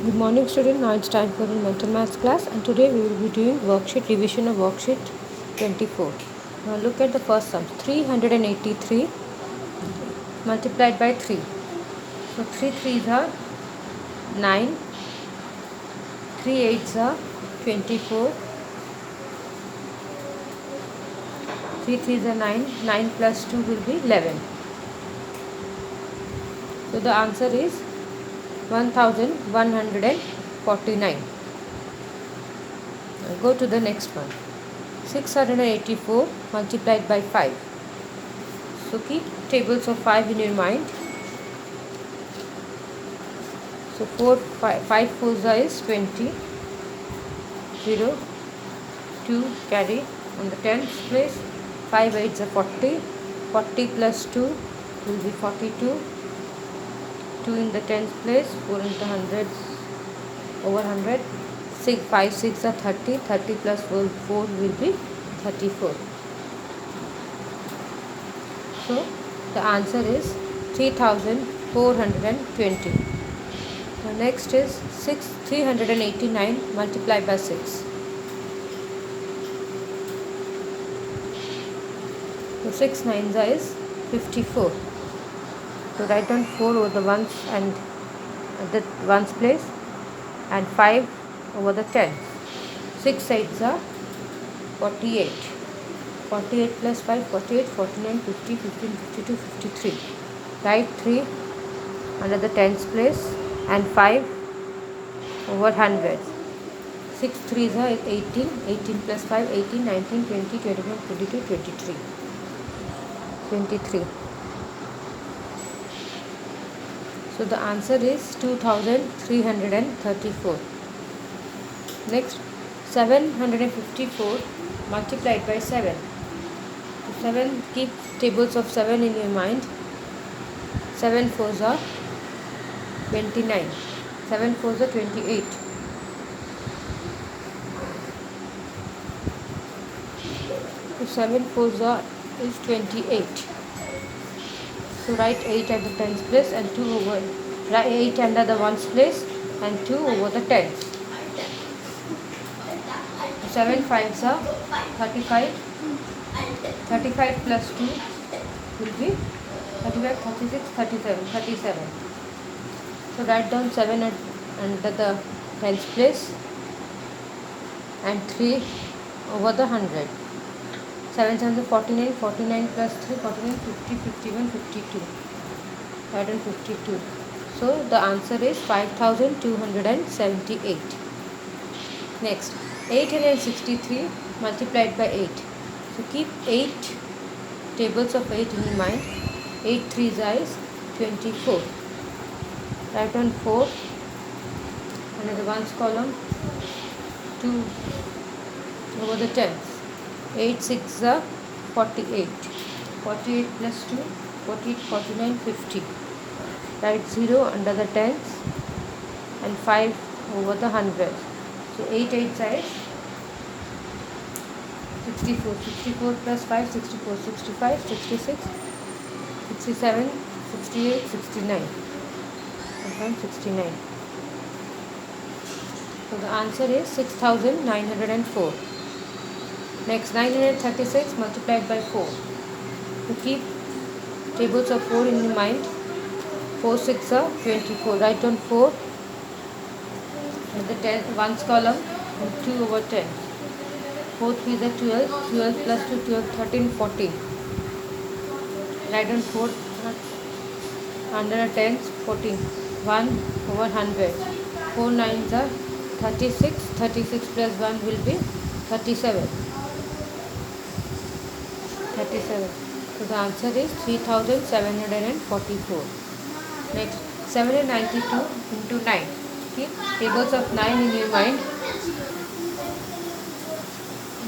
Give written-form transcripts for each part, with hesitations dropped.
Good morning student, now it's time for a mental maths class and today we will be doing worksheet revision of worksheet 24. Now look at the first sum, 383 multiplied by 3. So 3 3s are 9, 3 8s are 24, 3 3s are 9, 9 plus 2 will be 11. So the answer is 1149. Now go to the next one. 684 multiplied by 5. So keep tables of 5 in your mind. So 5 fours is 20, 0, 2 carry on the tens place, 5 eights are 40, 40 plus 2 will be 42, 2 in the tens place, 4 in the hundreds over 100, 5 6 are 30, 30 plus 4 will be 34. So the answer is 3420. Now next is 389 multiplied by 6. So 6 nines is 54. So write down 4 over the ones and the ones place and 5 over the tens. 6 eights are 48. 48 plus 5, 48, 49, 50, 15, 52, 53. Write 3 under the tens place and 5 over hundreds. 6 threes are 18, 18 plus 5, 18, 19, 20, 21, 22, 23. 23. So the answer is 2334. Next, 754 multiplied by 7. So 7, keep tables of 7 in your mind. 7 fours are 29. 7 fours are 28. So 7 fours is 28. So write 8 at the tens place and 2 over, write 8 under the ones place and 2 over the tens. 7 fives are 35. 35 plus 2 will be 35, 36, 37, 37. So write down 7 under the tens place and 3 over the 100. 7 times are 49, 49 plus 3, 49, 50, 51, 52. Write down 52. So the answer is 5278. Next, 863 multiplied by 8. So keep 8 tables of 8 in your mind. 8 3s is 24. Write down 4 under the ones column, 2 over the tens. 8 6 are 48. 48 plus 2, 48, 49, 50. Write 0 under the tens and 5 over the hundreds. So 8 8 is 64. 64 plus 5, 64. 65, 66, 67, 68, 69. 69. So the answer is 6904. Next, 936 multiplied by 4. To keep tables of 4 in your mind. 4 6 are 24. Write down 4 in the ones column and 2 over 10. 4 3 are 12. 12 plus 2, 12, 13, 14. Write down 4 under the tens, 14. 1 over 100. 4 nines are 36. 36 plus 1 will be 37. 37. So the answer is 3744. Next, 792 into 9. Keep tables of 9 in your mind.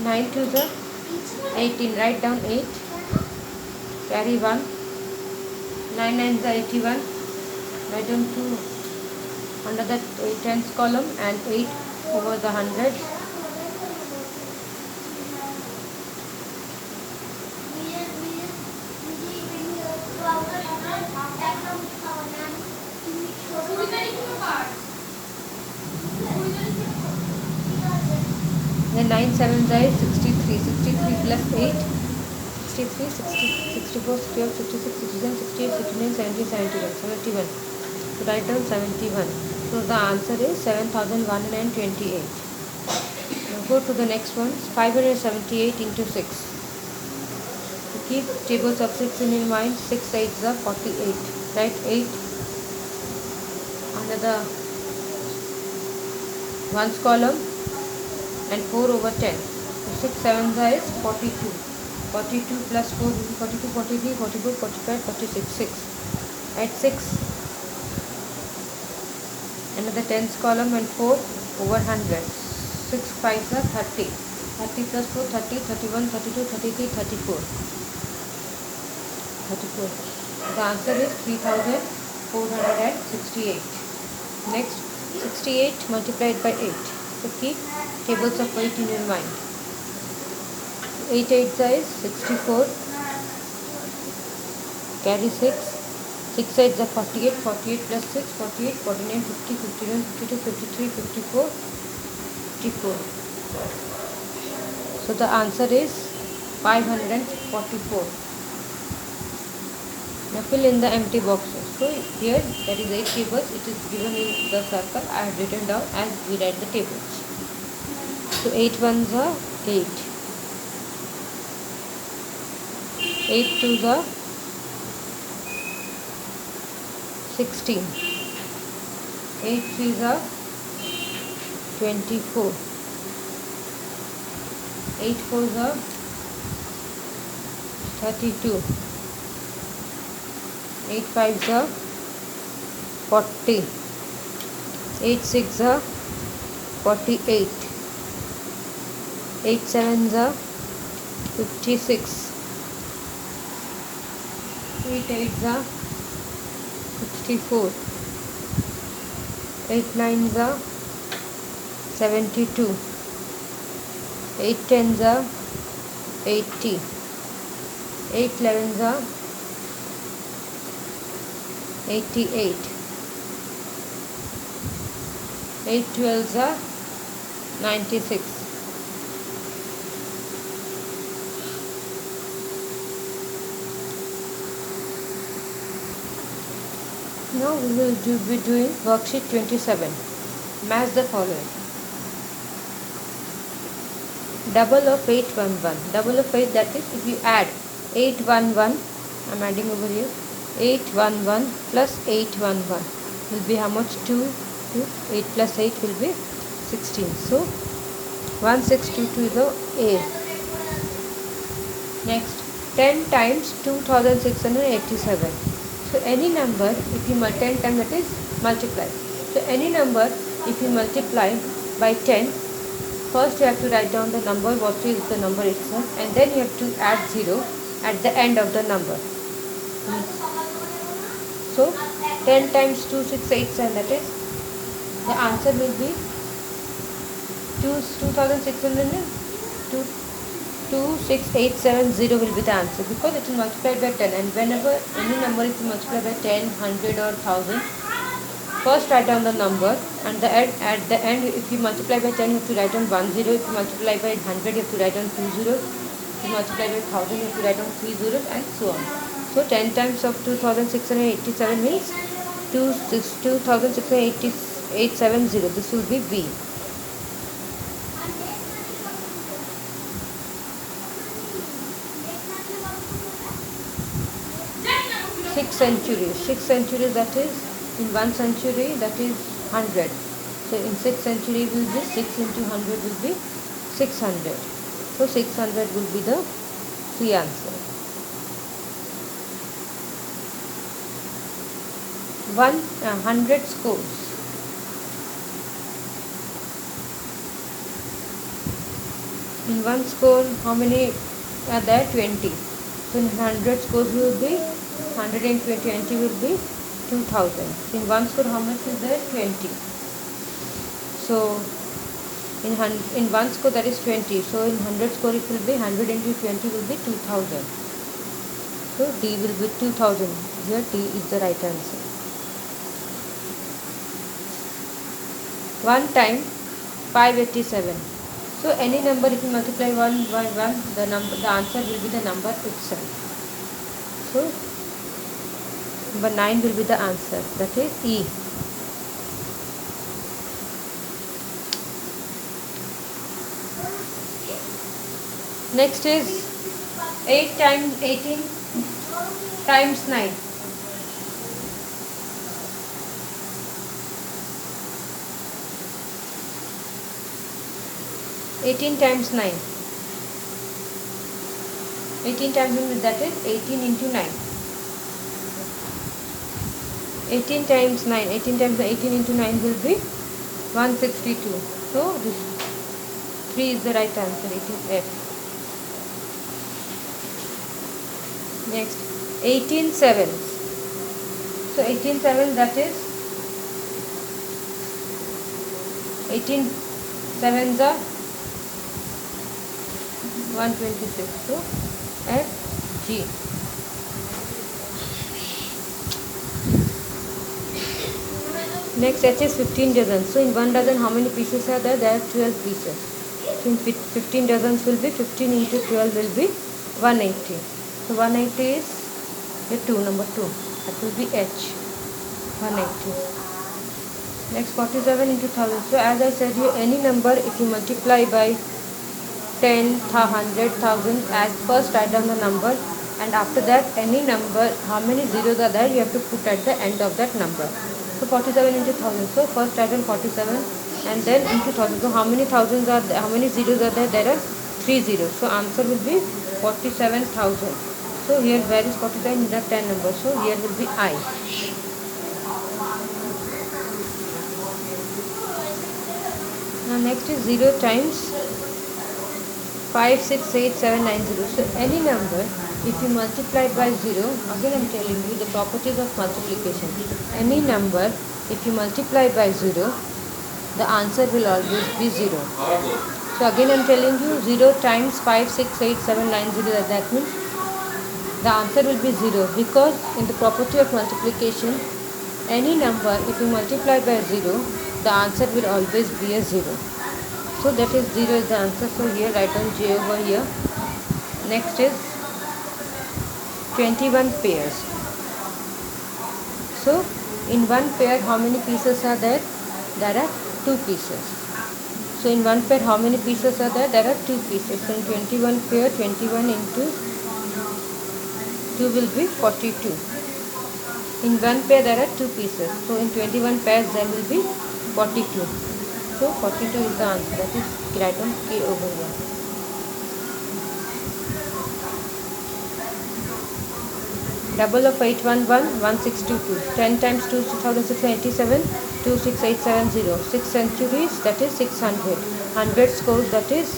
9 to the 18. Write down 8. Carry 1. 9 9 is 81. Write down 2 under the tens column and 8 over the hundreds. 9 7 is 63. 63 plus 8. 63, 60, 64, 65, 66, 67, 68, 69, 70, 71. 71. So write down 71. So the answer is 7128. Now go to the next one. 578 into 6. To keep tables of 6 in your mind, 6 8s are 48. Write 8 under the ones column and 4 over 10. So 6 7s is 42. 42 plus 4 will be 42, 43, 44, 45, 46. 6. Add 6. Another tens column and 4 over 100. 6 5s are 30. 30 plus 4, 30, 31, 32, 33, 34. 34. The answer is 3468. Next, 68 multiplied by 8. So keep tables of 8 in your mind. 8 8s is 64. Carry 6. 6 8s are 48. 48 plus 6, 48, 49, 50, 51, 52, 53, 54, 54. So the answer is 544. Now fill in the empty boxes. So here there is 8 tables. It is given in the circle. I have written down as we write the tables. So 8 ones are 8. 8 twos are 16. 8 threes are 24. 8 fours are 32. 8 fives are 40. 8 six are 48. 8 sevens are 56. 8 eights are 64. 8 nines are 72. 8 tens are 80. 8 elevens are 88. 8 twelves are 96. Now we will be doing worksheet 27. Match the following. Double of 811. Double of 8, that is if you add 811, I am adding over here, 811 plus 811 will be how much? 2. 8 plus 8 will be 16. So 1622 is the A. Next, 10 times 2687. So any number if you 10 times, that is multiply. So any number if you multiply by 10, first you have to write down the number, what is the number itself, and then you have to add 0 at the end of the number. So 10 times 2687, that is the answer will be 26870 will be the answer, because it is multiplied by 10, and whenever any number is multiplied by 10, 100 or 1000, first write down the number, and at the end if you multiply by 10 you have to write down 10. If you multiply by 100 you have to write down 20. If you multiply by 1000 you have to write down 30, and so on. So 10 times of 2687 means 26870. This will be B. Six centuries, that is in 1 century, that is 100. So in 6 century will be 6 into 100 will be 600. So 600 will be the C answer. 100 scores. In 1 score, how many are there? 20. So in 100 scores will be 120 will be 2000. In 1 score, how much is there? 20. So in 1 score, that is 20. So in 100 score it will be 100 into 20 will be 2000. So D will be 2000. Here D is the right answer. 1 time 587. So So any number, if you multiply 1 by 1, the answer will be the number itself. So number 9 will be the answer, that is E. Next is 8 times 18 times 9. 18 times 9. 18 times 9, that is 18 into 9. 18 times 9. 18 times 18 into 9 will be 162. So this 3 is the right answer. It is F. Next 18 sevens. So 18 sevens, that is 18 sevens are 126. So F G. Next H is 15 dozens. So in 1 dozen, how many pieces are there? There are 12 pieces. So in 15 dozens will be 15 into 12 will be 180. So 180 is the 2, number 2. That will be H. 180. Next 47 into 1000. So as I said you, any number if you multiply by 10, 100, 1000, as first write down the number, and after that any number, how many zeros are there, you have to put at the end of that number. So 47 into 1000. So first write down 47 and then into 1000. So how many thousands are there, how many zeros are there? There are 3 zeros. So answer will be 47,000. So here where is 47 in the 10 number? So here will be I. Now next is 0 times 5, 6, 8, 7, 9, 0. So any number, if you multiply by 0, again I am telling you the properties of multiplication. Any number, if you multiply by 0, the answer will always be 0. So again I am telling you 0 times 5, 6, 8, 7, 9, 0, that means the answer will be 0, because in the property of multiplication, any number, if you multiply by 0, the answer will always be a 0. So that is 0 is the answer. So here write down J over here. Next is 21 pairs. So in one pair, how many pieces are there? There are 2 pieces. So in one pair, how many pieces are there? There are 2 pieces. So in 21 pair, 21 into 2 will be 42. In one pair there are 2 pieces. So in 21 pairs there will be 42. So 42 is the answer. That is write down K over here. Double of 811, 162. 10 times 2, 6,687, 26870. 6 centuries, that is 600. 100 scores, that is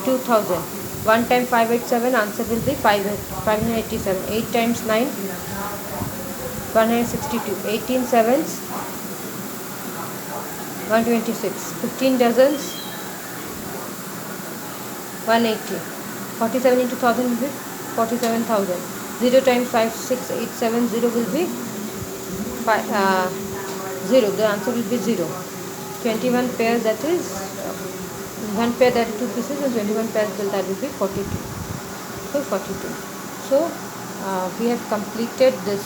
2000. 1 times 587, answer will be 587. 8 times 9, 162. 18 sevens, 126. 15 dozens, 180. 47 into 1000 will be 47,000. 0 times 5, 6, 8, 7, 0 will be 0. The answer will be 0. 21 pairs, that is one pair, that is 2 pieces, and 21 pairs, that will be 42. So 42. So we have completed this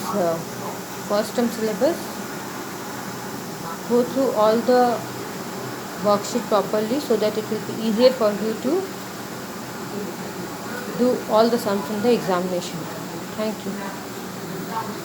first term syllabus. Go through all the worksheet properly so that it will be easier for you to do all the sums in the examination. Thank you.